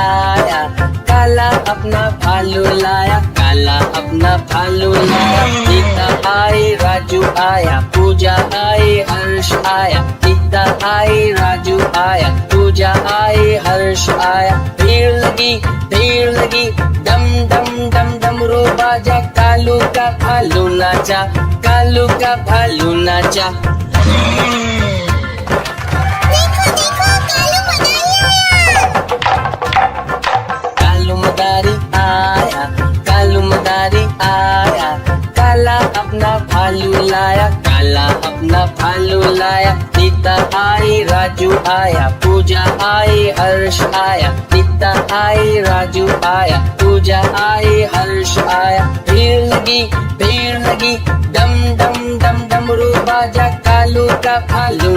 आया, काला अपना भालू लाया, काला अपना भालू लाया। सीता आई, राजू आया, पूजा आई, हर्ष आया। सीता आई, राजू आया, पूजा आई, हर्ष आया। भीड़ लगी, डम डम डम डमरू बाजा, कालू का भालू नाचा, कालू का भालू नाचा। कालू मदारी आया, कालू मदारी आया, काला अपना भालू लाया, काला अपना भालू लाया। सीता आई, राजू आया, पूजा आई, हर्ष आया। सीता आई, राजू आया, पूजा आई, हर्ष आया। भीड़ लगी, डम डम डम डमरू बाजा, कालू का भालू।